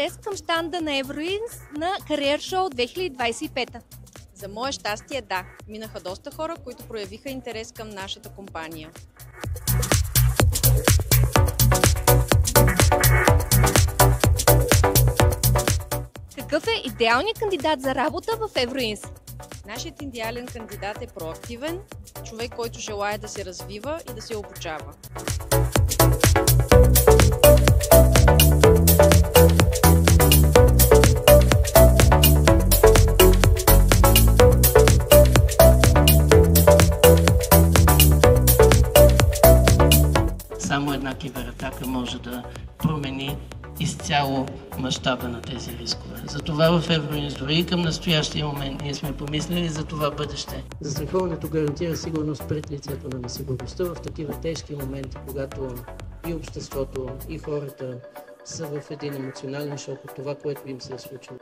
интерес към щанда на Евроинс на Career Show 2025? За мое щастие, да. Минаха доста хора, които проявиха интерес към нашата компания. Какъв е идеалният кандидат за работа в Евроинс? Нашият идеален кандидат е проактивен, човек, който желае да се развива и да се обучава. Само една кибератака може да промени изцяло мащаба на тези рискове. Затова в Евроинс дори и към настоящия момент ние сме помислили за това бъдеще. Застраховането гарантира сигурност пред лицето на несигурността в такива тежки моменти, когато и обществото, и хората са в един емоционален шок от това, което им се е случило.